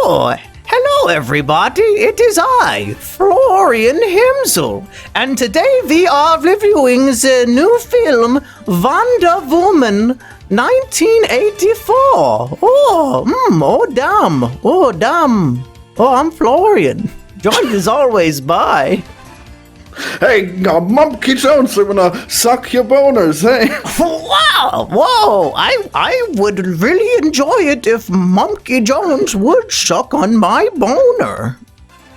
Oh, hello everybody, it is I, Florian Hemsel, and today we are reviewing the new film Wonder Woman 1984. Oh, I'm Florian, joined as always by... Hey, Monkey Jones, I'm gonna suck your boners, hey? Wow, whoa, I would really enjoy it if Monkey Jones would suck on my boner.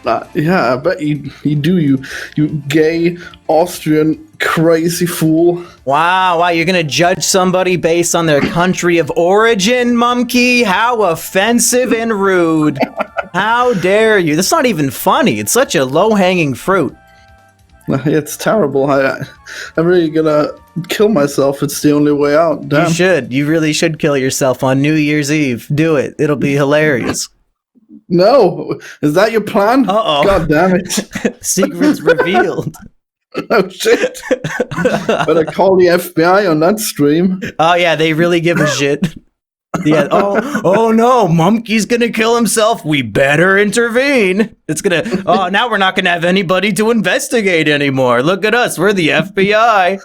Yeah, I bet you do, you gay Austrian crazy fool. Wow, you're gonna judge somebody based on their country of origin, Monkey? How offensive and rude. How dare you? That's not even funny. It's such a low-hanging fruit. It's terrible. I'm really gonna kill myself. It's the only way out. Damn. You should. You really should kill yourself on New Year's Eve. Do it. It'll be hilarious. No. Is that your plan? Uh-oh. God damn it. Secrets revealed. Oh, shit. Better call the FBI on that stream. Oh, yeah. They really give a shit. Yeah. Oh no, Monkey's gonna kill himself. We better intervene. It's gonna. Oh, now we're not gonna have anybody to investigate anymore. Look at us. We're the FBI.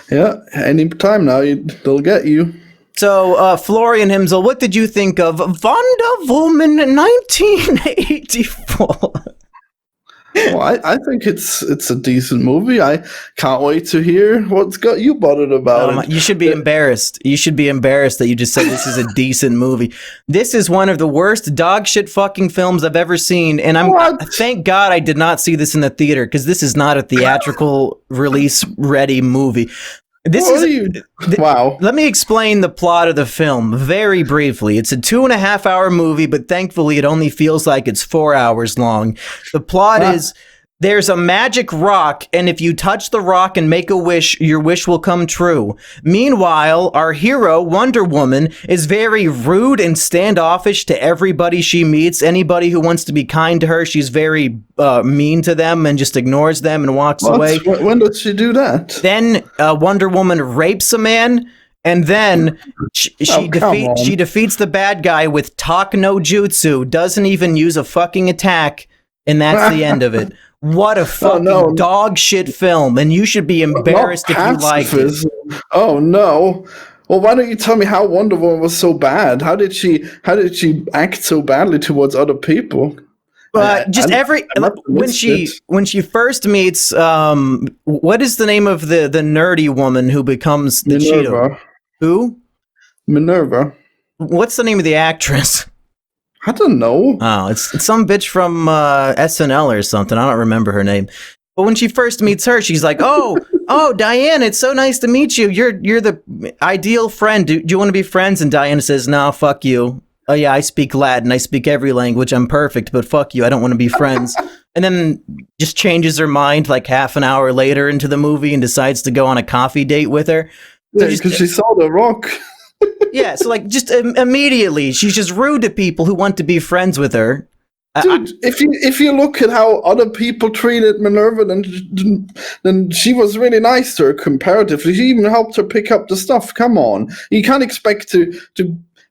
Yeah, any time now, they'll get you. So, Florian Hemsel, what did you think of Wonder Woman 1984? Well, I think it's a decent movie. I can't wait to hear what's got you bothered about it. You should be embarrassed. You should be embarrassed that you just said this is a decent movie. This is one of the worst dog shit fucking films I've ever seen, and thank God I did not see this in the theater, because this is not a theatrical release ready movie. Wow. Let me explain the plot of the film very briefly. It's a 2.5-hour movie, but thankfully it only feels like it's 4 hours long. The plot is there's a magic rock, and if you touch the rock and make a wish, your wish will come true. Meanwhile, our hero, Wonder Woman, is very rude and standoffish to everybody she meets. Anybody who wants to be kind to her, she's very mean to them and just ignores them and walks away. When does she do that? Then Wonder Woman rapes a man, and then she defeats the bad guy with talk no jutsu, doesn't even use a fucking attack, and that's the end of it. What a fucking dog shit film, and you should be embarrassed if you like it. Oh no. Well, why don't you tell me how Wonder Woman was so bad? How did she act so badly towards other people? When she first meets what is the name of the nerdy woman who becomes the Cheeto? Who? Minerva. What's the name of the actress? I don't know. Oh, it's some bitch from SNL or something. I don't remember her name. But when she first meets her, she's like, "Oh, Diane, it's so nice to meet you. You're the ideal friend. Do you want to be friends?" And Diana says, "No, fuck you. Oh yeah, I speak Latin. I speak every language. I'm perfect, but fuck you. I don't want to be friends." And then just changes her mind like half an hour later into the movie and decides to go on a coffee date with her. So because she saw the rock. Yeah, so like just immediately she's just rude to people who want to be friends with her. Dude, if you look at how other people treated Minerva, then she was really nice to her comparatively. She even helped her pick up the stuff. Come on, you can't expect to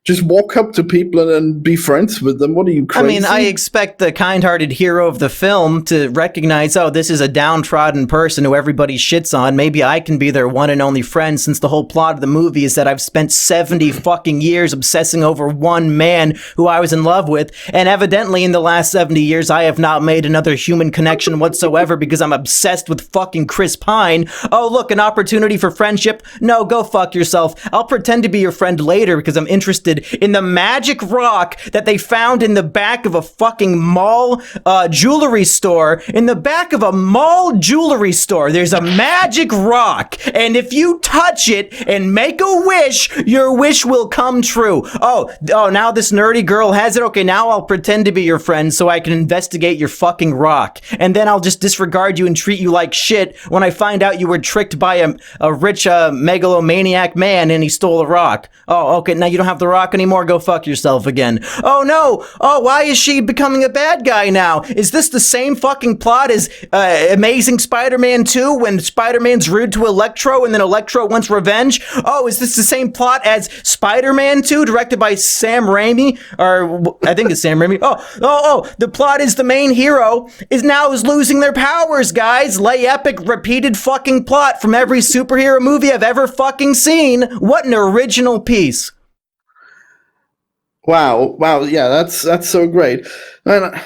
just walk up to people and be friends with them. What are you, crazy? I mean, I expect the kind-hearted hero of the film to recognize, oh, this is a downtrodden person who everybody shits on. Maybe I can be their one and only friend, since the whole plot of the movie is that I've spent 70 fucking years obsessing over one man who I was in love with, and evidently in the last 70 years I have not made another human connection whatsoever because I'm obsessed with fucking Chris Pine. Oh, look, an opportunity for friendship? No, go fuck yourself. I'll pretend to be your friend later because I'm interested in the magic rock that they found in the back of a fucking mall jewelry store. In the back of a mall jewelry store, there's a magic rock, and if you touch it and make a wish, your wish will come true. Oh, now this nerdy girl has it? Okay, now I'll pretend to be your friend so I can investigate your fucking rock, and then I'll just disregard you and treat you like shit when I find out you were tricked by a rich megalomaniac man and he stole a rock. Oh, okay, now you don't have the rock talk anymore. Go fuck yourself again. Oh no. Oh, why is she becoming a bad guy now? Is this the same fucking plot as Amazing Spider-Man 2 when Spider-Man's rude to Electro and then Electro wants revenge? Oh, is this the same plot as Spider-Man 2 directed by Sam Raimi? Or I think it's Sam Raimi. Oh, the plot is the main hero is losing their powers, guys. Lay epic repeated fucking plot from every superhero movie I've ever fucking seen. What an original piece. Wow, yeah, that's so great. Man,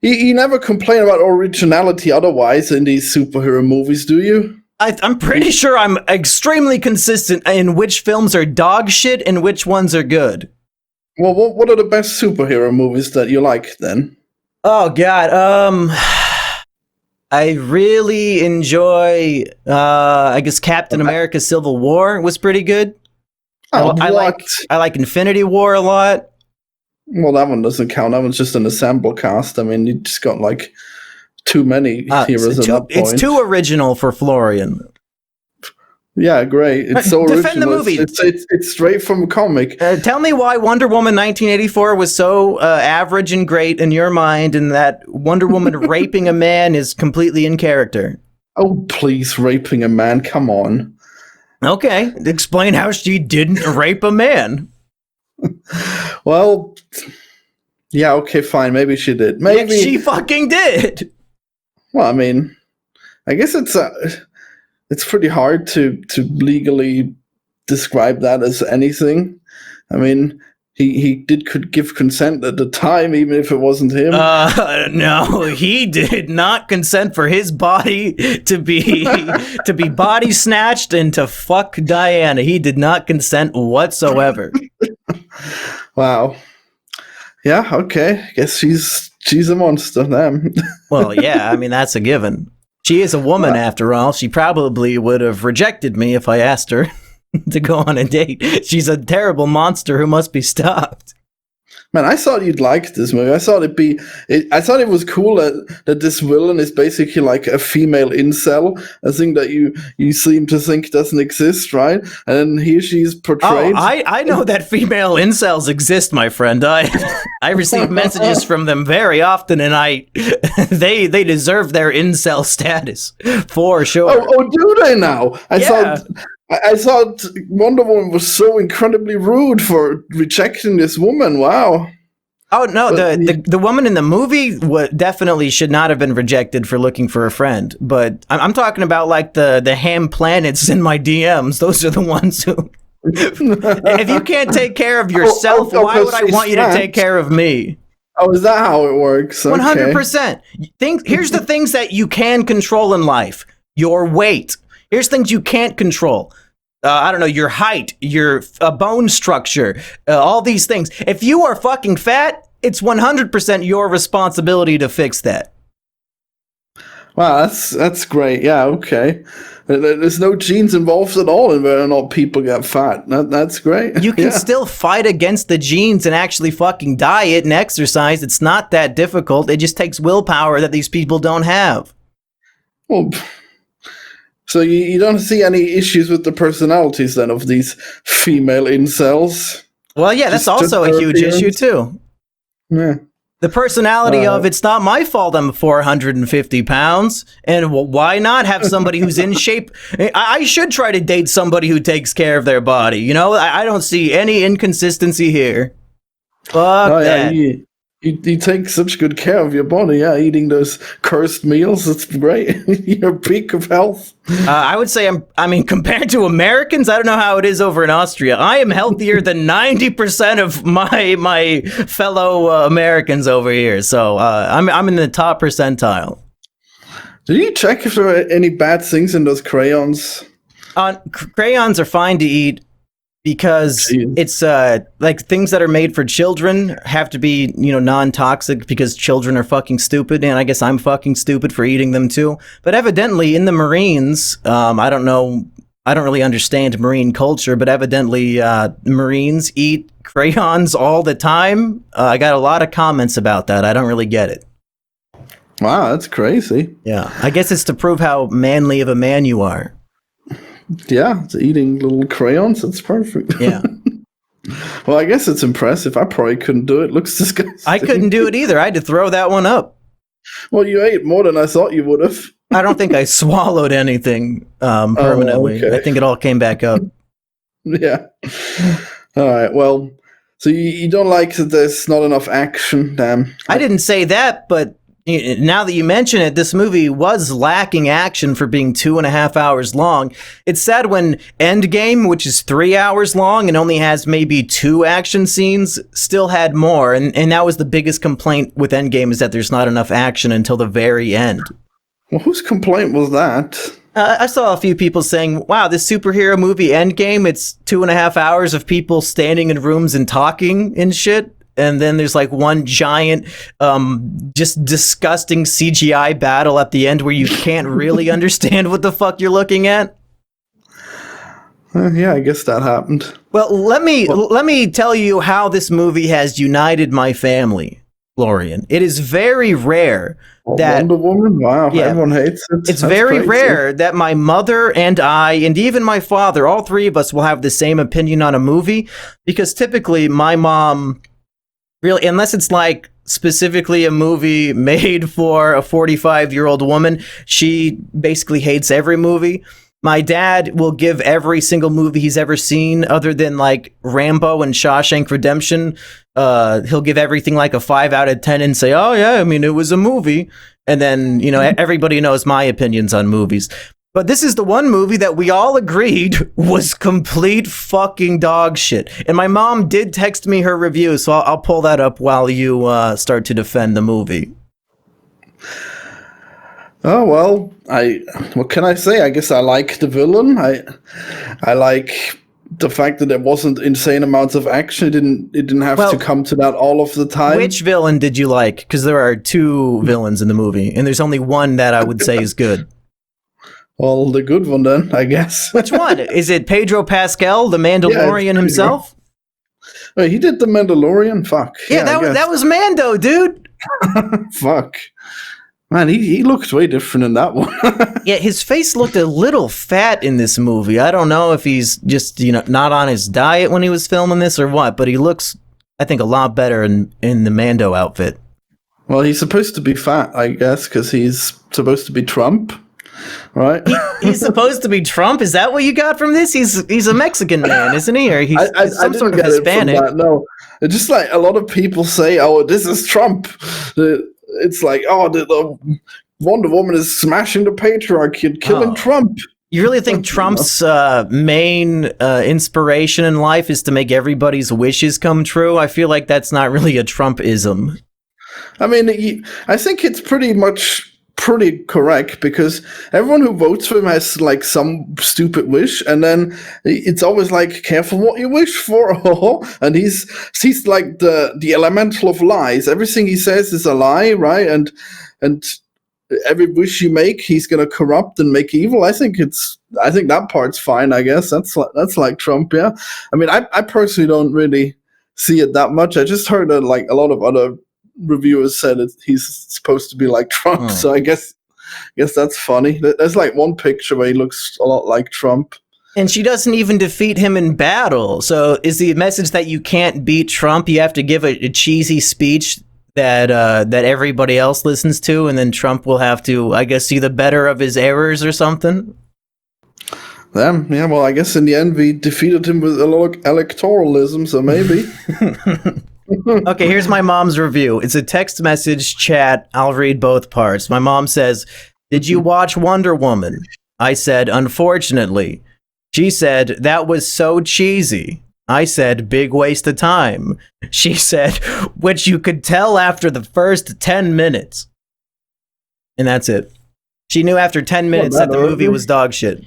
you never complain about originality otherwise in these superhero movies, do you? I'm pretty sure I'm extremely consistent in which films are dog shit and which ones are good. Well, what are the best superhero movies that you like then? Oh god, I really enjoy I guess Captain America Civil War was pretty good. Oh, I like Infinity War a lot. Well, that one doesn't count. That one's just an ensemble cast. I mean, you just got like too many heroes at that point. It's too original for Florian. Yeah, great. It's so original. Defend the movie. It's straight from a comic. Tell me why Wonder Woman 1984 was so average and great in your mind, and that Wonder Woman raping a man is completely in character. Oh, please, raping a man. Come on. Okay, explain how she didn't rape a man. Well, yeah, okay, fine. Maybe she did. Maybe she fucking did. Well, I mean, I guess it's pretty hard to legally describe that as anything. I mean, he could give consent at the time, even if it wasn't him. No, he did not consent for his body to be body snatched and to fuck Diana. He did not consent whatsoever. Wow. Yeah, okay. I guess she's a monster then. Well, yeah, I mean, that's a given. She is a woman, after all. She probably would have rejected me if I asked her to go on a date. She's a terrible monster who must be stopped. Man, I thought you'd like this movie. I thought it was cool that this villain is basically like a female incel, a thing that you seem to think doesn't exist, right? And then here she's portrayed. Oh, I know that female incels exist, my friend. I receive messages from them very often, and they deserve their incel status for sure. Oh, do they now? I thought Wonder Woman was so incredibly rude for rejecting this woman. Wow. Oh, no, the woman in the movie definitely should not have been rejected for looking for a friend. But I'm talking about like the ham planets in my DMs. Those are the ones who... If you can't take care of yourself, why would I want you to take care of me? Oh, is that how it works? Okay. 100%. Here's the things that you can control in life. Your weight. Here's things you can't control. I don't know, your height, your bone structure, all these things. If you are fucking fat, it's 100% your responsibility to fix that. Wow, that's great. Yeah, okay. There's no genes involved at all in whether or not people get fat. That's great. You can still fight against the genes and actually fucking diet and exercise. It's not that difficult. It just takes willpower that these people don't have. Well... So you don't see any issues with the personalities then of these female incels? Well, yeah, that's also a huge issue too. Yeah. The personality of it's not my fault I'm 450 pounds, and why not have somebody who's in shape? I should try to date somebody who takes care of their body. You know, I don't see any inconsistency here. Fuck that. Yeah, you take such good care of your body, yeah, eating those cursed meals, it's great. You're peak of health. I would say I mean, compared to Americans, I don't know how it is over in Austria. I am healthier than 90% of my fellow Americans over here. So I'm in the top percentile. Did you check if there are any bad things in those crayons? Crayons are fine to eat. Because it's like things that are made for children have to be, non-toxic because children are fucking stupid. And I guess I'm fucking stupid for eating them too. But evidently in the Marines, I don't know. I don't really understand Marine culture, but evidently Marines eat crayons all the time. I got a lot of comments about that. I don't really get it. Wow, that's crazy. Yeah, I guess it's to prove how manly of a man you are. Yeah, it's eating little crayons. That's perfect. Yeah. Well, I guess it's impressive. I probably couldn't do it. Looks disgusting. I couldn't do it either. I had to throw that one up. Well, you ate more than I thought you would have. I don't think I swallowed anything permanently. okay. I think it all came back up. Yeah. All right. Well, so you don't like that there's not enough action? Damn. I didn't say that, but now that you mention it, this movie was lacking action for being 2.5 hours long. It's sad when Endgame, which is 3 hours long and only has maybe 2 action scenes, still had more. And that was the biggest complaint with Endgame, is that there's not enough action until the very end. Well, whose complaint was that? I saw a few people saying, wow, this superhero movie Endgame, it's 2.5 hours of people standing in rooms and talking and shit. And then there's like one giant, just disgusting CGI battle at the end where you can't really understand what the fuck you're looking at. Yeah, I guess that happened. Well, let me tell you how this movie has united my family, Florian. It is very rare that Wonder Woman. Wow, everyone hates it. It's very rare that my mother and I, and even my father, all three of us, will have the same opinion on a movie, because typically my mom, really, unless it's like specifically a movie made for a 45-year-old woman, she basically hates every movie. My dad will give every single movie he's ever seen, other than like Rambo and Shawshank Redemption. He'll give everything like a 5 out of 10 and say, oh yeah, I mean, it was a movie. And then, everybody knows my opinions on movies. But this is the one movie that we all agreed was complete fucking dog shit. And my mom did text me her review, so I'll pull that up while you start to defend the movie. Oh, well, what can I say? I guess I like the villain. I like the fact that there wasn't insane amounts of action. It didn't have to come to that all of the time. Which villain did you like? Because there are 2 villains in the movie, and there's only one that I would say is good. Well, the good one then, I guess. Which one? Is it Pedro Pascal, the Mandalorian himself? Wait, he did the Mandalorian? Fuck. Yeah, that was Mando, dude. Fuck. Man, he looked way different in that one. Yeah, his face looked a little fat in this movie. I don't know if he's just, not on his diet when he was filming this or what, but he looks, I think, a lot better in the Mando outfit. Well, he's supposed to be fat, I guess, because he's supposed to be Trump, right? He's supposed to be Trump? Is that what you got from this? He's a Mexican man, isn't he? Or he's some sort of Hispanic? No, it's just like a lot of people say, oh, this is Trump. It's like, oh, the Wonder Woman is smashing the patriarchy and killing Trump. You really think Trump's main inspiration in life is to make everybody's wishes come true? I feel like that's not really a Trumpism. I mean, I think it's pretty correct, because everyone who votes for him has like some stupid wish, and then it's always like, careful what you wish for. And he's like the elemental of lies. Everything he says is a lie, right? And every wish you make, he's gonna corrupt and make evil. I think that part's fine. I guess that's like Trump. Yeah. I mean, I personally don't really see it that much. I just heard that like a lot of other reviewers said he's supposed to be like Trump, so I guess that's funny. There's like one picture where he looks a lot like Trump, and she doesn't even defeat him in battle. So is the message that you can't beat Trump? You have to give a cheesy speech that everybody else listens to, and then Trump will have to, I guess, see the better of his errors or something. Yeah. Well, I guess in the end we defeated him with a lot of electoralism, so maybe. Okay, here's my mom's review. It's a text message chat. I'll read both parts. My mom says, "Did you watch Wonder Woman?" I said, "Unfortunately." She said, "That was so cheesy." I said, "Big waste of time." She said, "Which you could tell after the first 10 minutes. And that's it. She knew after 10 minutes that the movie was dog shit.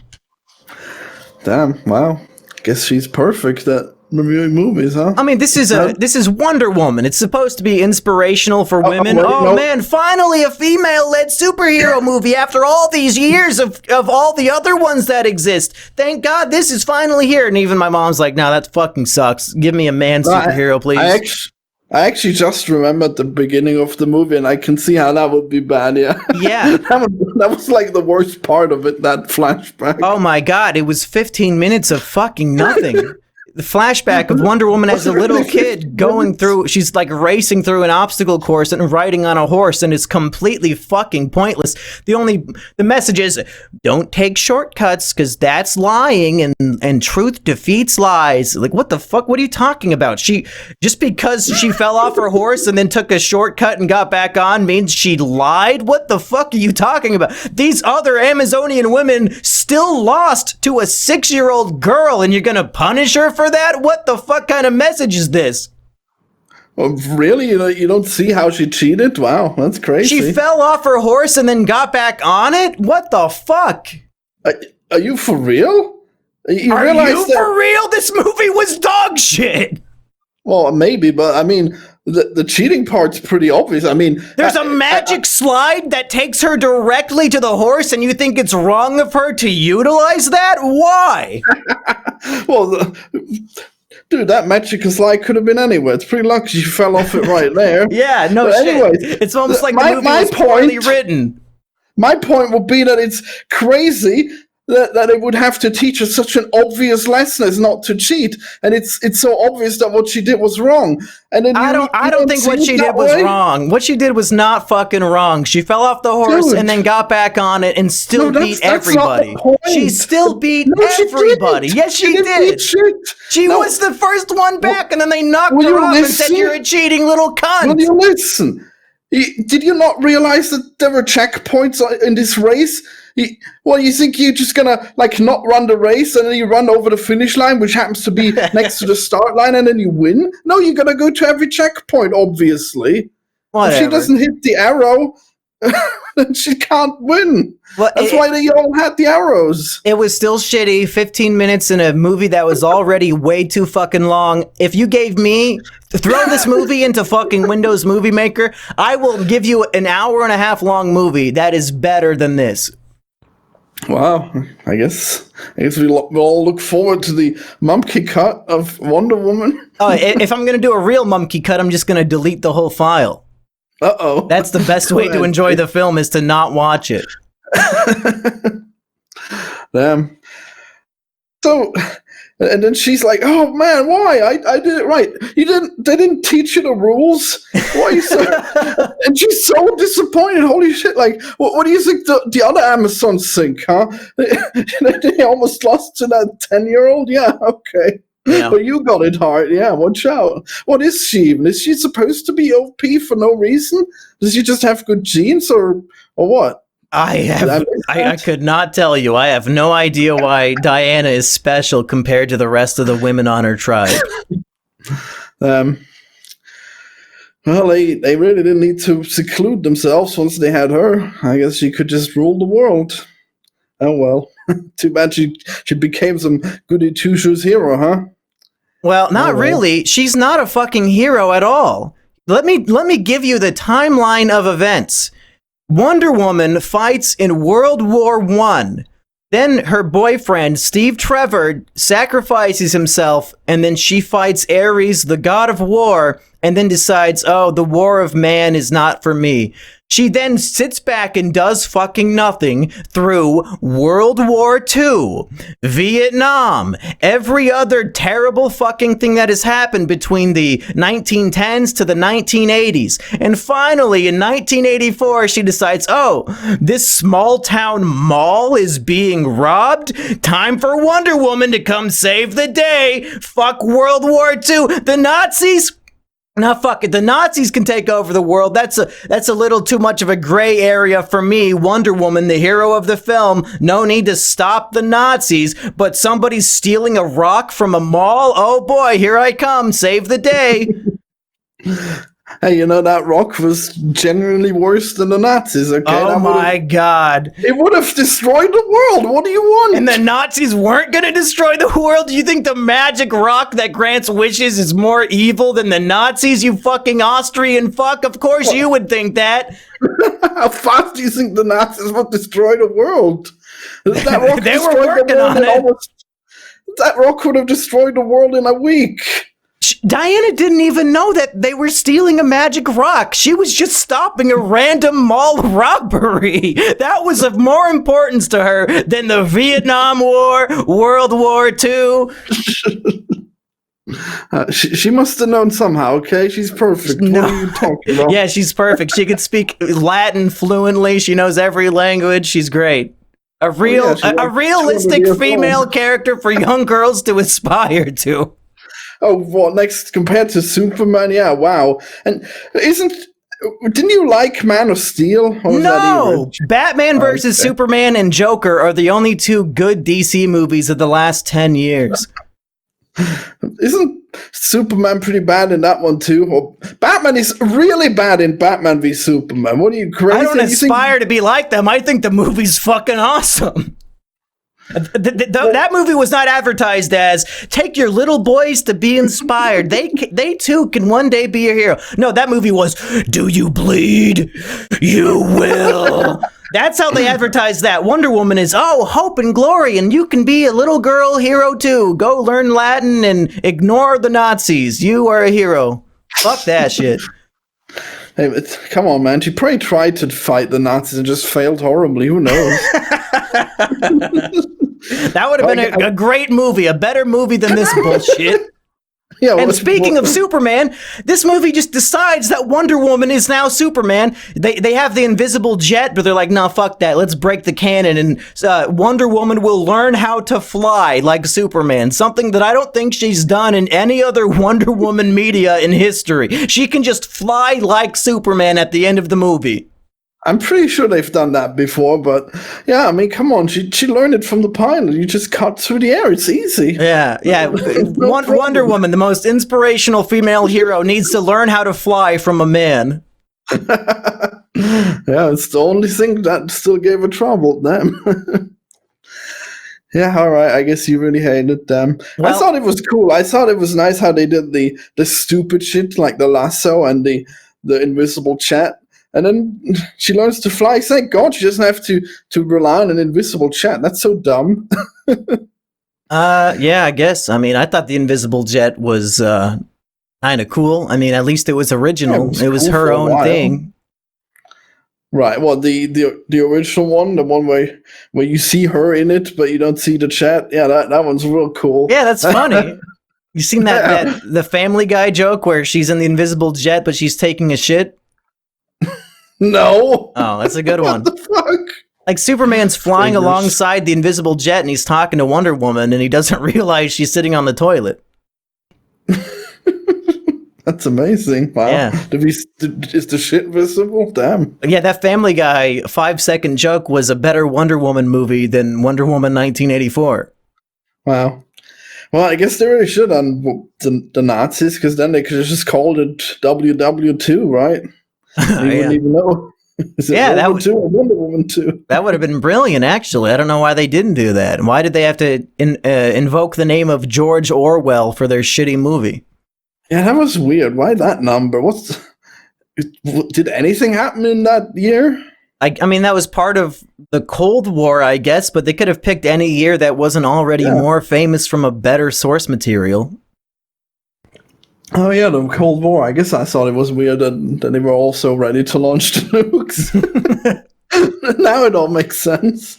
Damn, wow. Guess she's perfect at reviewing movies, huh? I mean, this is Wonder Woman. It's supposed to be inspirational for women. Man, finally a female-led superhero movie after all these years of all the other ones that exist. Thank God this is finally here. And even my mom's like, "No, that fucking sucks. Give me a man superhero, please." I actually just remembered the beginning of the movie, and I can see how that would be bad. Yeah, yeah. that was like the worst part of it. That flashback. Oh my God! It was 15 minutes of fucking nothing. the flashback of Wonder Woman as a little kid going through, she's like racing through an obstacle course and riding on a horse, and it's completely fucking pointless. The message is, don't take shortcuts because that's lying, and truth defeats lies. Like, what the fuck? What are you talking about? Just because she fell off her horse and then took a shortcut and got back on means she lied? What the fuck are you talking about? These other Amazonian women still lost to a 6-year-old girl, and you're gonna punish her for that? What the fuck kind of message is this? Oh, really? You don't see how she cheated? Wow, that's crazy. She fell off her horse and then got back on it? What the fuck? Are you for real? Are you for real? This movie was dog shit. Well, maybe, but I mean, the cheating part's pretty obvious. I mean, there's a magic slide that takes her directly to the horse, and you think it's wrong of her to utilize that? Why? Well, dude, that magic slide could have been anywhere. It's pretty lucky she fell off it right there. Yeah, no but shit. Anyways, it's almost like the movie was poorly written. My point would be that it's crazy that it would have to teach us such an obvious lesson as not to cheat, and it's so obvious that what she did was wrong. And then I don't think what she did was wrong. What she did was not fucking wrong. She fell off the horse and then got back on it and still beat everybody. She still beat everybody. Yes, she did. She was the first one back, and then they knocked her off and said, "You're a cheating little cunt." Will you listen? Did you not realize that there were checkpoints in this race? You think you're just gonna not run the race and then you run over the finish line, which happens to be next to the start line, and then you win? No, you gotta go to every checkpoint, obviously. Whatever. If she doesn't hit the arrow, then she can't win. That's why they all had the arrows. It was still shitty. 15 minutes in a movie that was already way too fucking long. If you gave me, throw this movie into fucking Windows Movie Maker, I will give you an hour and a half long movie that is better than this. Wow, I guess we'll all look forward to the Mumkey cut of Wonder Woman. If I'm going to do a real Mumkey cut, I'm just going to delete the whole file. Uh-oh. That's the best way to enjoy the film, is to not watch it. Damn. So, and then she's like, "Oh man, why? I did it right. They didn't teach you the rules. Why are you so?" And she's so disappointed. Holy shit! Like, what do you think the other Amazons think? Huh? They almost lost to that 10-year-old. Yeah, okay. Yeah. But you got it hard. Yeah, watch out. What is she even? Is she supposed to be OP for no reason? Does she just have good genes, or what? I could not tell you. I have no idea why Diana is special compared to the rest of the women on her tribe. Well, they really didn't need to seclude themselves once they had her. I guess she could just rule the world. Oh well. Too bad she became some goody two-shoes hero, huh? Well, not really. She's not a fucking hero at all. Let me give you the timeline of events. Wonder Woman fights in World War I. Then her boyfriend, Steve Trevor, sacrifices himself, and then she fights Ares, the god of war, and then decides, oh, the war of man is not for me. She then sits back and does fucking nothing through World War II, Vietnam, every other terrible fucking thing that has happened between the 1910s to the 1980s. And finally, in 1984, she decides, oh, this small town mall is being robbed? Time for Wonder Woman to come save the day. Fuck World War II. The Nazis? Nah, fuck it. The Nazis can take over the world. That's a little too much of a gray area for me. Wonder Woman, the hero of the film. No need to stop the Nazis, but somebody's stealing a rock from a mall? Oh boy, here I come. Save the day. Hey, that rock was genuinely worse than the Nazis, okay? Oh my God. It would have destroyed the world. What do you want? And the Nazis weren't going to destroy the world? Do you think the magic rock that grants wishes is more evil than the Nazis, you fucking Austrian fuck? Of course you would think that. How fast do you think the Nazis would destroy the world? That rock they were working on it. That rock would have destroyed the world in a week. Diana didn't even know that they were stealing a magic rock. She was just stopping a random mall robbery. That was of more importance to her than the Vietnam War, World War II. She must have known somehow, okay? She's perfect. No. What are you talking about? Yeah, she's perfect. She could speak Latin fluently. She knows every language. She's great. A realistic female character for young girls to aspire to. Oh, what next compared to Superman? Yeah, wow. And didn't you like Man of Steel? No, Batman versus Superman and Joker are the only two good DC movies of the last 10 years. Isn't Superman pretty bad in that one too? Well, Batman is really bad in Batman v Superman. What are you crazy? I don't aspire to be like them. I think the movie's fucking awesome. That movie was not advertised as take your little boys to be inspired. They too can one day be a hero. No, that movie was do you bleed? You will. That's how they advertise that. Wonder Woman is, hope and glory, and you can be a little girl hero too. Go learn Latin and ignore the Nazis. You are a hero. Fuck that shit. Hey, come on, man. She probably tried to fight the Nazis and just failed horribly. Who knows? That would have been a great movie, a better movie than this bullshit. Yeah, and speaking of Superman, this movie just decides that Wonder Woman is now Superman. They have the invisible jet, but they're like, nah, fuck that. Let's break the canon. And Wonder Woman will learn how to fly like Superman, something that I don't think she's done in any other Wonder Woman media in history. She can just fly like Superman at the end of the movie. I'm pretty sure they've done that before, but yeah, I mean, come on. She learned it from the pilot. You just cut through the air. It's easy. Yeah. Wonder Woman, the most inspirational female hero, needs to learn how to fly from a man. Yeah, it's the only thing that still gave her trouble, them. Yeah, all right. I guess you really hated them. Well, I thought it was cool. I thought it was nice how they did the stupid shit, like the lasso and the invisible chat. And then she learns to fly. Thank God she doesn't have to rely on an invisible jet. That's so dumb. Yeah, I guess. I mean, I thought the invisible jet was kind of cool. I mean, at least it was original. Yeah, it was cool her own thing. Right. Well, the original one, the one where you see her in it, but you don't see the chat. Yeah, that one's real cool. Yeah, that's funny. You seen that the Family Guy joke where she's in the invisible jet, but she's taking a shit? No. Oh, that's a good one. What the fuck? Like Superman's flying alongside the invisible jet and he's talking to Wonder Woman and he doesn't realize she's sitting on the toilet. That's amazing. Wow. Yeah. Is the shit visible? Damn. Yeah, that Family Guy 5-second joke was a better Wonder Woman movie than Wonder Woman 1984. Wow. Well, I guess they really should on the Nazis, because then they could have just called it WW2, right? You wouldn't even know. That would Wonder Woman 2. That would have been brilliant, actually. I don't know why they didn't do that. And why did they have to invoke the name of George Orwell for their shitty movie? Yeah, that was weird. Why that number? Did anything happen in that year? I mean, that was part of the Cold War, I guess, but they could have picked any year that wasn't already more famous from a better source material. Oh yeah, the Cold War. I guess I thought it was weird that they were also ready to launch the nukes. Now it all makes sense.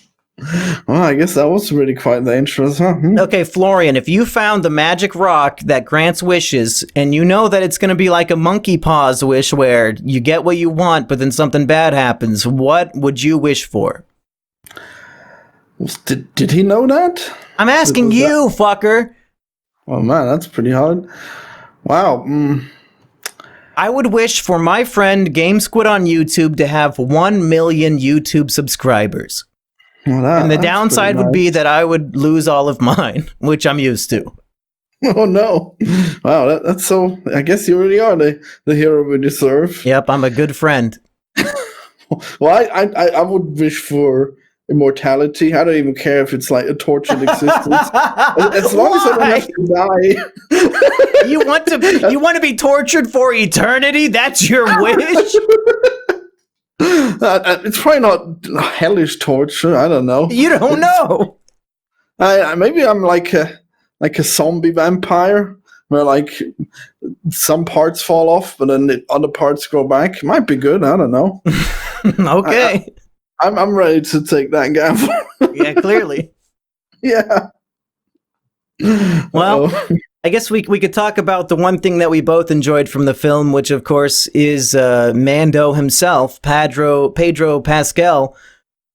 Well, I guess that was really quite dangerous, huh? Okay, Florian, if you found the magic rock that grants wishes, and you know that it's going to be like a monkey paws wish where you get what you want, but then something bad happens, what would you wish for? Did he know that? I'm asking you, fucker. Oh man, that's pretty hard. Wow. I would wish for my friend GameSquid on YouTube to have 1 million YouTube subscribers. Well, and the downside would be that I would lose all of mine, which I'm used to. Oh no. Wow, that's so... I guess you really are the hero we deserve. Yep, I'm a good friend. Well, I would wish for immortality. I don't even care if it's like a tortured existence. As long as I don't have to die. You want to be tortured for eternity? That's your wish? It's probably not hellish torture. I don't know. You don't know. Maybe I'm like a zombie vampire, where like some parts fall off, but then the other parts grow back. It might be good. I don't know. Okay. I'm ready to take that gamble. Yeah, clearly. Yeah. Well, I guess we could talk about the one thing that we both enjoyed from the film, which of course is Mando himself, Pedro Pascal,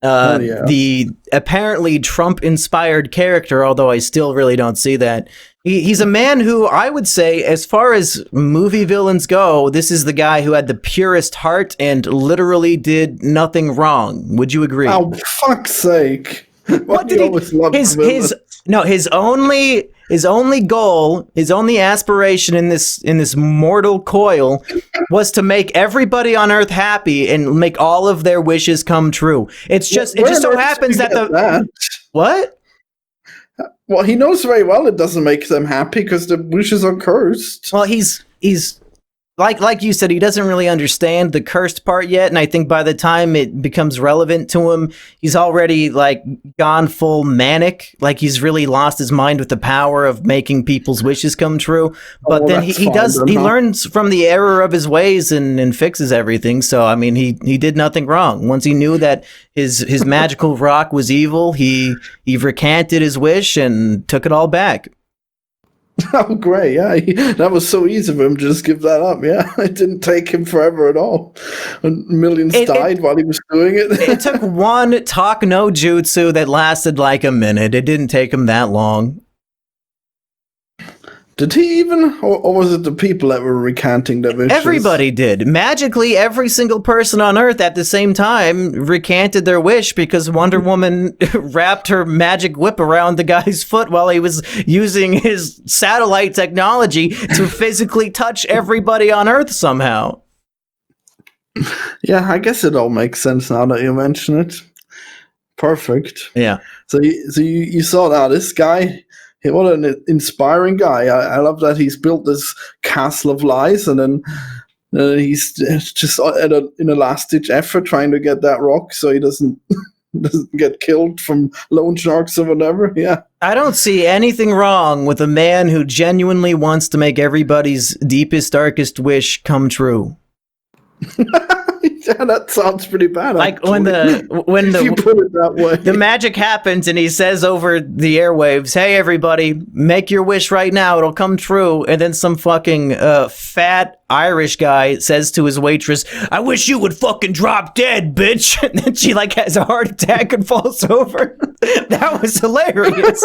Hell yeah. the apparently Trump-inspired character, although I still really don't see that. He's a man who I would say, as far as movie villains go, this is the guy who had the purest heart and literally did nothing wrong. Would you agree? Oh, fuck's sake. What did his only goal, his only aspiration in this mortal coil was to make everybody on Earth happy and make all of their wishes come true. It just so happens that what? Well, he knows very well it doesn't make them happy because the wishes are cursed. Well, he's like you said, he doesn't really understand the cursed part yet, and I think by the time it becomes relevant to him, he's already like gone full manic, like he's really lost his mind with the power of making people's wishes come true. But then he learns from the error of his ways and fixes everything. So I mean, he did nothing wrong. Once he knew that his magical rock was evil, he recanted his wish and took it all back. Oh, great. Yeah, that was so easy for him to just give that up. Yeah, it didn't take him forever at all. And millions died while he was doing it. It took one talk no jutsu that lasted like a minute. It didn't take him that long. Did he even? Or was it the people that were recanting their wishes? Everybody did. Magically, every single person on Earth at the same time recanted their wish because Wonder Woman wrapped her magic whip around the guy's foot while he was using his satellite technology to physically touch everybody on Earth somehow. Yeah, I guess it all makes sense now that you mention it. Perfect. Yeah. So you saw that this guy... What an inspiring guy. I love that he's built this castle of lies and then he's just in a last-ditch effort trying to get that rock so he doesn't get killed from loan sharks or whatever. Yeah. I don't see anything wrong with a man who genuinely wants to make everybody's deepest, darkest wish come true. Yeah, that sounds pretty bad. Like actually. when you put it that way, the magic happens and he says over the airwaves, "Hey everybody, make your wish right now; it'll come true." And then some fucking fat Irish guy says to his waitress, "I wish you would fucking drop dead, bitch." And then she like has a heart attack and falls over. That was hilarious.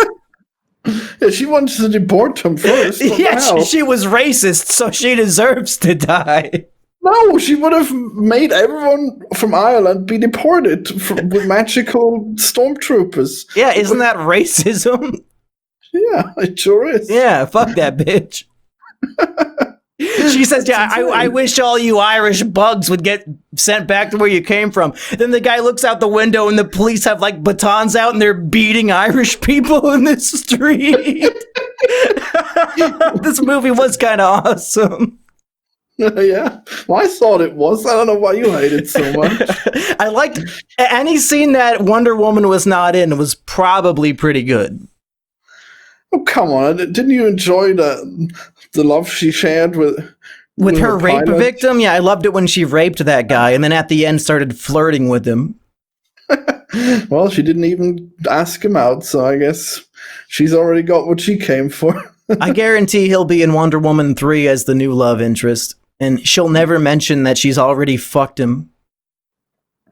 Yeah, she wants to deport him first. Yeah, she was racist, so she deserves to die. No, she would have made everyone from Ireland be deported with magical stormtroopers. Yeah, isn't that racism? Yeah, it sure is. Yeah, fuck that bitch. She says, yeah, I wish all you Irish bugs would get sent back to where you came from. Then the guy looks out the window and the police have like batons out and they're beating Irish people in the street. This movie was kind of awesome. Yeah, well, I thought it was. I don't know why you hate it so much. I liked any scene that Wonder Woman was not in was probably pretty good. Oh, come on. Didn't you enjoy the love she shared with her rape victim? Yeah, I loved it when she raped that guy and then at the end started flirting with him. Well, she didn't even ask him out, so I guess she's already got what she came for. I guarantee he'll be in Wonder Woman 3 as the new love interest. And she'll never mention that she's already fucked him.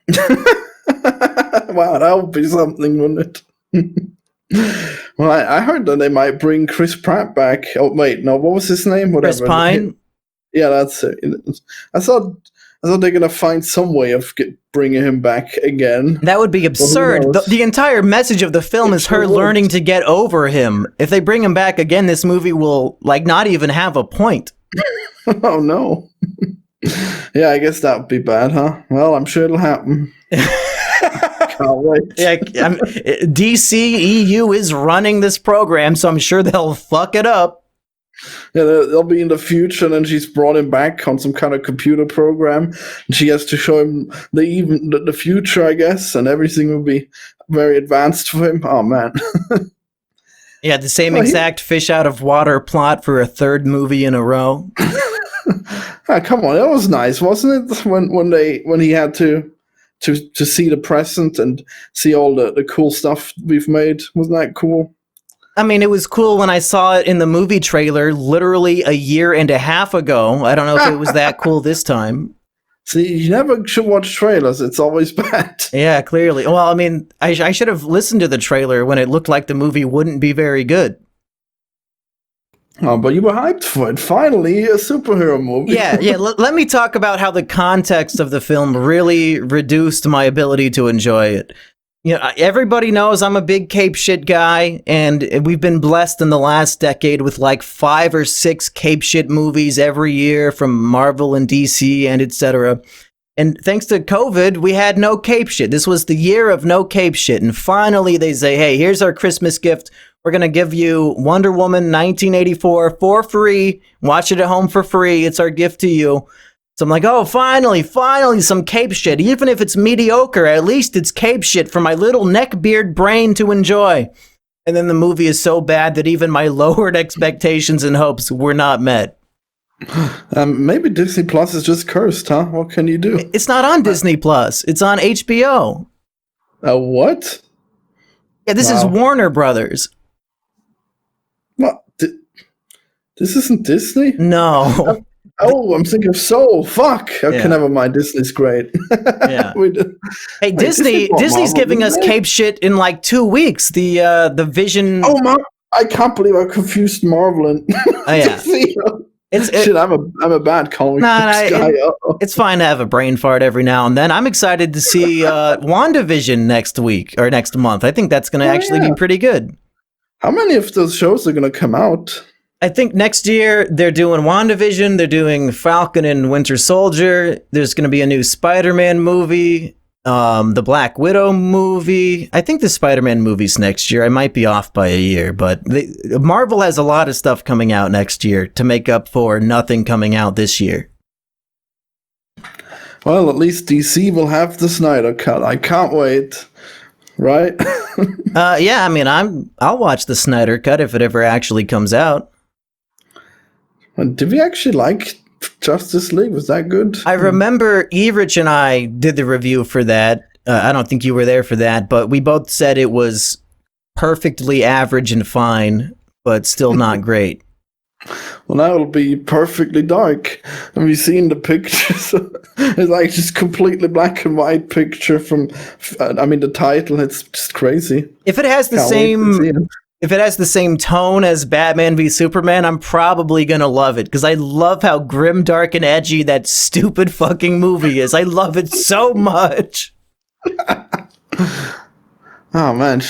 Wow, that would be something, wouldn't it? Well, I heard that they might bring Chris Pratt back. Oh, wait, no, what was his name? Whatever. Chris Pine? Yeah, that's it. I thought they're going to find some way of bringing him back again. That would be absurd. The entire message of the film is her learning to get over him. If they bring him back again, this movie will like not even have a point. Oh, no. Yeah, I guess that would be bad, huh? Well, I'm sure it'll happen. Can't wait. Yeah, DCEU is running this program, so I'm sure they'll fuck it up. Yeah, they'll be in the future, and then she's brought him back on some kind of computer program, and she has to show him the future, I guess, and everything will be very advanced for him. Oh, man. Yeah, the same exact fish out of water plot for a third movie in a row. Come on, that was nice, wasn't it? When he had to see the present and see all the cool stuff we've made. Wasn't that cool? I mean, it was cool when I saw it in the movie trailer literally a year and a half ago. I don't know if it was that cool this time. See, you never should watch trailers. It's always bad. Yeah, clearly. Well, I mean, I should have listened to the trailer when it looked like the movie wouldn't be very good. Oh, but you were hyped for it. Finally, a superhero movie. Yeah. Let me talk about how the context of the film really reduced my ability to enjoy it. You know, everybody knows I'm a big cape shit guy, and we've been blessed in the last decade with like 5 or 6 cape shit movies every year from Marvel and DC and etc. And thanks to COVID, we had no cape shit. This was the year of no cape shit. And finally they say, hey, here's our Christmas gift. We're going to give you Wonder Woman 1984 for free. Watch it at home for free. It's our gift to you. So I'm like, oh, finally, some cape shit. Even if it's mediocre, at least it's cape shit for my little neckbeard brain to enjoy. And then the movie is so bad that even my lowered expectations and hopes were not met. Maybe Disney Plus is just cursed, huh? What can you do? It's not on Disney Plus. It's on HBO. What? Yeah, this is Warner Brothers. What? This isn't Disney? No. Oh, I'm thinking of Soul. Fuck. Okay, never mind. Disney's great. Yeah. Hey, Disney's giving us cape shit in like 2 weeks. The Vision. Oh, I can't believe I confused Marvel and Disney. Shit, I'm a bad comic guy. It's fine to have a brain fart every now and then. I'm excited to see WandaVision next week or next month. I think that's going to actually be pretty good. How many of those shows are going to come out? I think next year they're doing WandaVision, they're doing Falcon and Winter Soldier, there's going to be a new Spider-Man movie, the Black Widow movie. I think the Spider-Man movie's next year. I might be off by a year, but Marvel has a lot of stuff coming out next year to make up for nothing coming out this year. Well, at least DC will have the Snyder Cut. I can't wait. Right? Yeah, I mean, I'll watch the Snyder Cut if it ever actually comes out. Did we actually like Justice League? Was that good? I remember Erich and I did the review for that. I don't think you were there for that, but we both said it was perfectly average and fine, but still not great. Well, now it'll be perfectly dark. Have you seen the pictures? It's like just completely black and white picture from, the title. It's just crazy. If it has the same tone as Batman v Superman, I'm probably gonna love it because I love how grim, dark, and edgy that stupid fucking movie is. I love it so much. Oh man,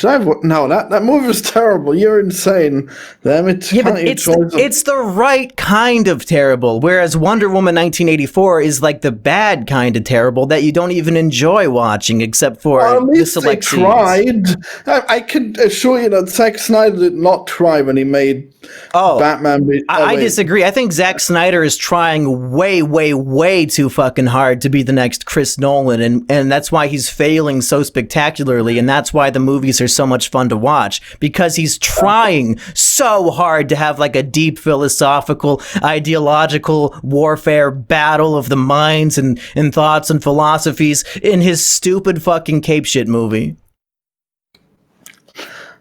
no, that movie was terrible. You're insane. Damn it. Yeah, but it's the right kind of terrible, whereas Wonder Woman 1984 is like the bad kind of terrible that you don't even enjoy watching except for the select scenes. Tried. I can assure you that Zack Snyder did not try when he made Batman. I disagree. I think Zack Snyder is trying way, way, way too fucking hard to be the next Chris Nolan, and that's why he's failing so spectacularly, and that's why the movies are so much fun to watch, because he's trying so hard to have like a deep philosophical, ideological warfare battle of the minds and thoughts and philosophies in his stupid fucking cape shit movie.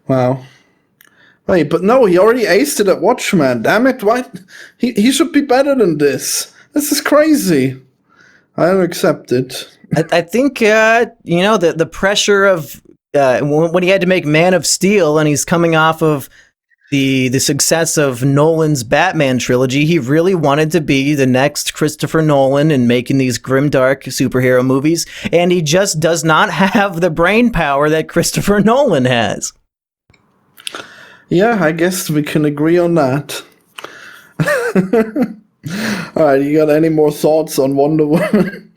Wow. Wait, but no, he already aced it at Watchmen. Damn it, what? He should be better than this. This is crazy. I don't accept it. I think, the pressure of when he had to make Man of Steel and he's coming off of the success of Nolan's Batman trilogy, he really wanted to be the next Christopher Nolan and making these grimdark superhero movies, and he just does not have the brain power that Christopher Nolan has. Yeah, I guess we can agree on that. All right, you got any more thoughts on Wonder Woman?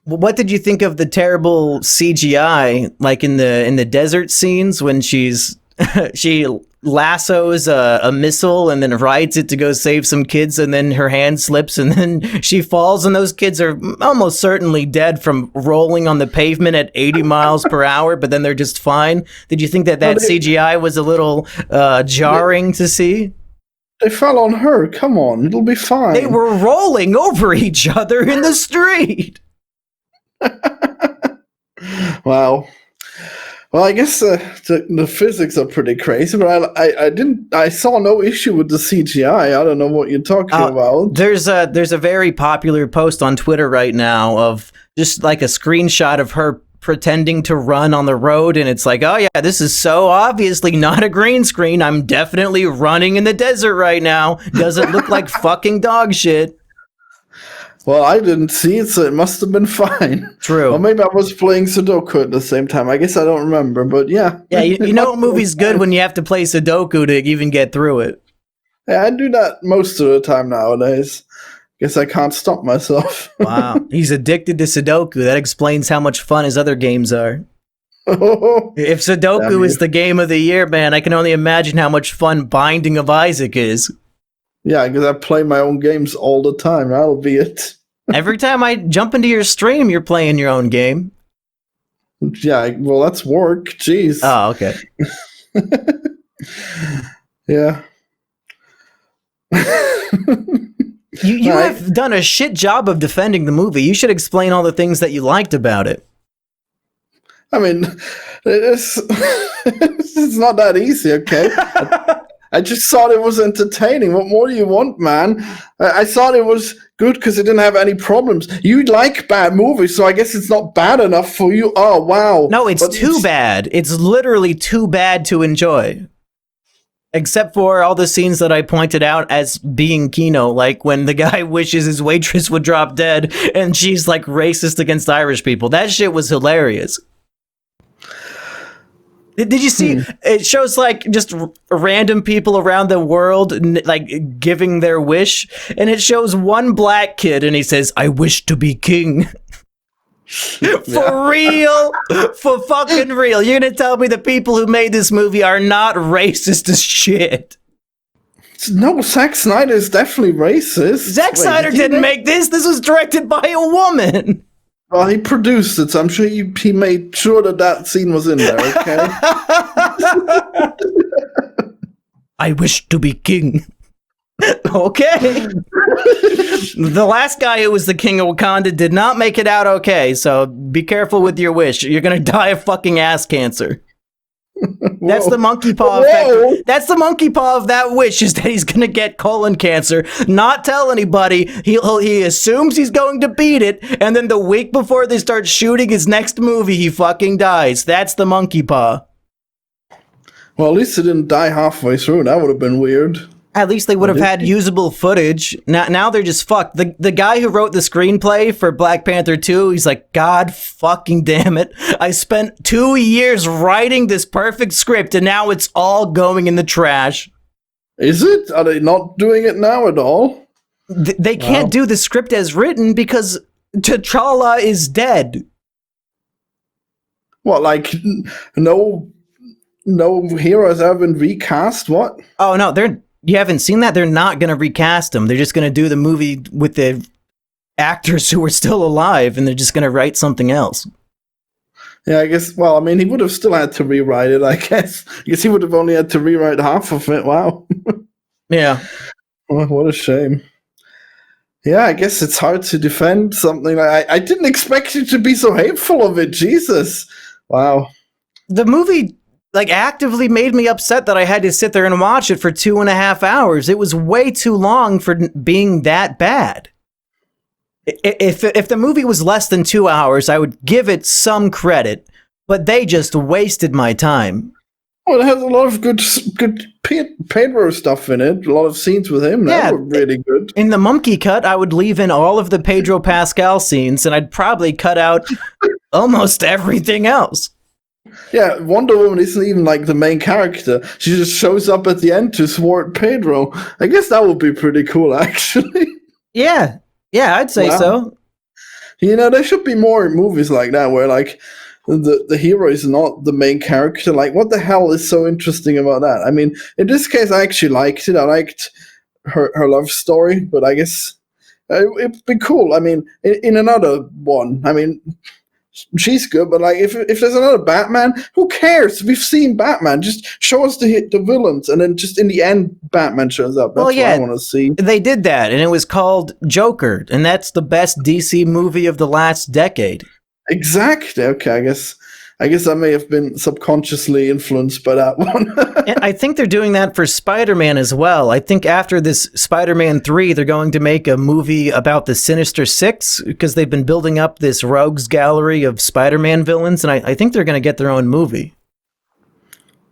What did you think of the terrible CGI, like in the desert scenes when she lassos a missile and then rides it to go save some kids, and then her hand slips and then she falls, and those kids are almost certainly dead from rolling on the pavement at 80 miles per hour, but then they're just fine? Did you think that CGI was a little jarring to see? They fell on her. Come on, it'll be fine. They were rolling over each other in the street. Wow. Well, I guess the physics are pretty crazy, but I saw no issue with the CGI. I don't know what you're talking about. There's a very popular post on Twitter right now of just like a screenshot of her pretending to run on the road, and it's like, oh yeah, this is so obviously not a green screen. I'm definitely running in the desert right now. Doesn't look like fucking dog shit. Well, I didn't see it, so it must have been fine. True. Or maybe I was playing Sudoku at the same time. I guess I don't remember, but yeah. Yeah, you know what movie's good when you have to play Sudoku to even get through it. Yeah, I do that most of the time nowadays. Guess I can't stop myself. Wow. He's addicted to Sudoku. That explains how much fun his other games are. If Sudoku is the game of the year, man, I can only imagine how much fun Binding of Isaac is. Yeah, because I play my own games all the time. That'll be it. Every time I jump into your stream, you're playing your own game. Yeah, well, that's work. Jeez. Oh, okay. Yeah. You have done a shit job of defending the movie. You should explain all the things that you liked about it. I mean, it's not that easy, okay? I just thought it was entertaining. What more do you want, man? I thought it was good because it didn't have any problems. You like bad movies, so I guess it's not bad enough for you. Oh, wow. No, it's too bad. It's literally too bad to enjoy. Except for all the scenes that I pointed out as being kino, like when the guy wishes his waitress would drop dead and she's like racist against Irish people. That shit was hilarious. Did you see? It shows like just random people around the world like giving their wish, and it shows one black kid and he says, "I wish to be king." For real? For fucking real? You're gonna tell me the people who made this movie are not racist as shit? No, Zack Snyder is definitely racist. Zack Snyder didn't make this. This was directed by a woman. Well, he produced it, so I'm sure he made sure that scene was in there, okay? I wish to be king. Okay. The last guy who was the king of Wakanda did not make it out okay, so be careful with your wish. You're gonna die of fucking ass cancer. That's the monkey paw effect. That's the monkey paw of that wish, is that he's gonna get colon cancer, not tell anybody. He assumes he's going to beat it, and then the week before they start shooting his next movie, he fucking dies. That's the monkey paw. Well, at least he didn't die halfway through. That would have been weird. At least they would have had usable footage. Now they're just fucked. The guy who wrote the screenplay for Black Panther 2, he's like, God fucking damn it. I spent 2 years writing this perfect script and now it's all going in the trash. Is it? Are they not doing it now at all? They can't do the script as written because T'Challa is dead. What, like no heroes have been recast? What? Oh no, you haven't seen that? They're not going to recast him. They're just going to do the movie with the actors who are still alive, and they're just going to write something else. Yeah, I guess, well, I mean, he would have still had to rewrite it, I guess. I guess he would have only had to rewrite half of it. Wow. Yeah. Oh, what a shame. Yeah, I guess it's hard to defend something like I didn't expect you to be so hateful of it. Jesus. Wow. The movie actively made me upset that I had to sit there and watch it for 2.5 hours. It was way too long for being that bad. If the movie was less than 2 hours, I would give it some credit, but they just wasted my time. Well, it has a lot of good Pedro stuff in it. A lot of scenes with him. That were really good. In the monkey cut, I would leave in all of the Pedro Pascal scenes, and I'd probably cut out almost everything else. Yeah, Wonder Woman isn't even like the main character. She just shows up at the end to thwart Pedro. I guess that would be pretty cool, actually. Yeah, I'd say so. You know, there should be more movies like that where like the hero is not the main character. Like, what the hell is so interesting about that? I mean, in this case, I actually liked it. I liked her love story, but I guess it'd be cool. I mean, in another one, I mean, she's good, but like if there's another Batman, who cares? We've seen Batman. Just show us the villains, and then just in the end, Batman shows up. That's what I want to see. They did that, and it was called Joker, and that's the best DC movie of the last decade. Exactly. Okay, I guess I guess I may have been subconsciously influenced by that one. And I think they're doing that for Spider-Man as well. I think after this Spider-Man 3, they're going to make a movie about the Sinister Six because they've been building up this rogues gallery of Spider-Man villains, and I think they're going to get their own movie.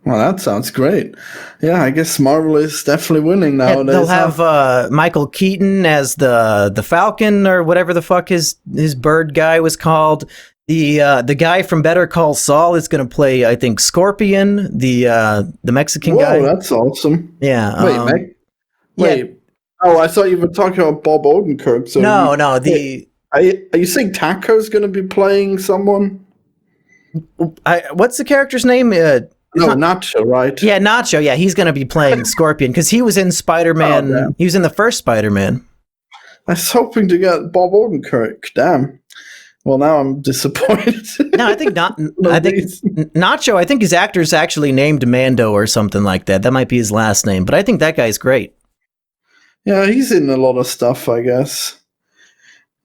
Well, that sounds great. Yeah, I guess Marvel is definitely winning nowadays. They'll have Michael Keaton as the Falcon or whatever the fuck his bird guy was called. The guy from Better Call Saul is going to play, I think, Scorpion, the Mexican guy. Oh, that's awesome. Yeah. Wait. Yeah. Oh, I thought you were talking about Bob Odenkirk. So no. Are you saying Taco's going to be playing someone? What's the character's name? Nacho, right? Yeah, Nacho. Yeah, he's going to be playing Scorpion because he was in Spider-Man. Oh, he was in the first Spider-Man. I was hoping to get Bob Odenkirk. Damn. Well, now I'm disappointed. No, I think not. I think Nacho. I think his actor's actually named Mando or something like that. That might be his last name, but I think that guy's great. Yeah, he's in a lot of stuff, I guess.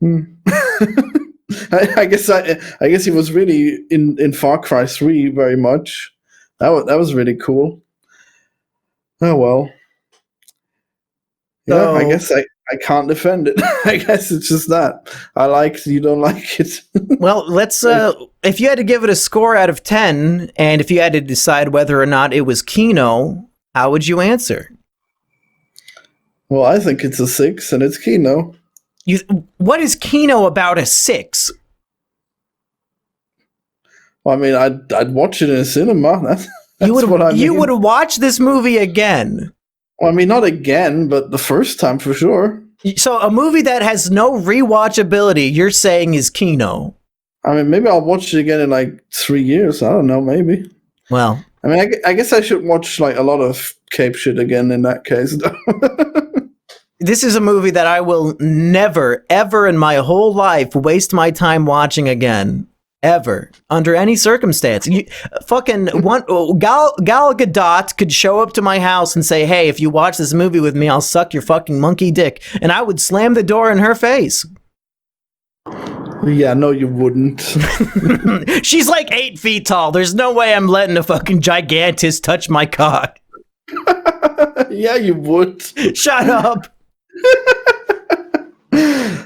I guess he was really in Far Cry 3 very much. That was really cool. Oh well. Yeah, I guess I can't defend it. I guess it's just that. I like it, you don't like it. Well, let's if you had to give it a score out of 10 and if you had to decide whether or not it was Kino, how would you answer? Well, I think it's a 6 and it's Kino. What is Kino about a 6? Well, I mean, I'd watch it in a cinema. That's what I mean. You would watch this movie again. Well, I mean, not again, but the first time for sure. So a movie that has no rewatchability, you're saying is Kino. I mean, maybe I'll watch it again in like 3 years. I don't know, maybe. Well, I mean, I guess I should watch like a lot of Cape shit again in that case. this is a movie that I will never, ever in my whole life waste my time watching again. Ever. Under any circumstance. Gal Gadot could show up to my house and say, hey, if you watch this movie with me, I'll suck your fucking monkey dick. And I would slam the door in her face. Yeah, no, you wouldn't. She's like 8 feet tall. There's no way I'm letting a fucking gigantist touch my cock. Yeah, you would. Shut up.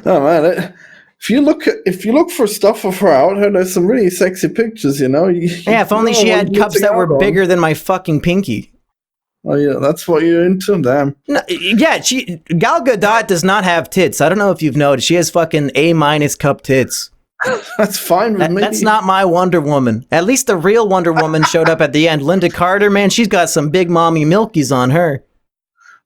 Oh, man. If you look for stuff of her out here, there's some really sexy pictures, you know. Yeah, if only she had cups that were bigger than my fucking pinky. Oh yeah, that's what you're into, damn. No, yeah, Gal Gadot does not have tits. I don't know if you've noticed. She has fucking A- cup tits. That's fine with me. That's not my Wonder Woman. At least the real Wonder Woman showed up at the end. Linda Carter, man, she's got some big mommy milkies on her.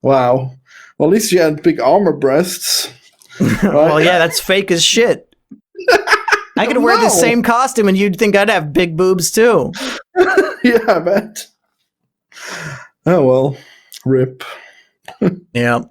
Wow. Well, at least she had big armor breasts. Right? Well, yeah, that's fake as shit. I could wear the same costume and you'd think I'd have big boobs too. Yeah, I bet. Oh, well. Rip. Yeah.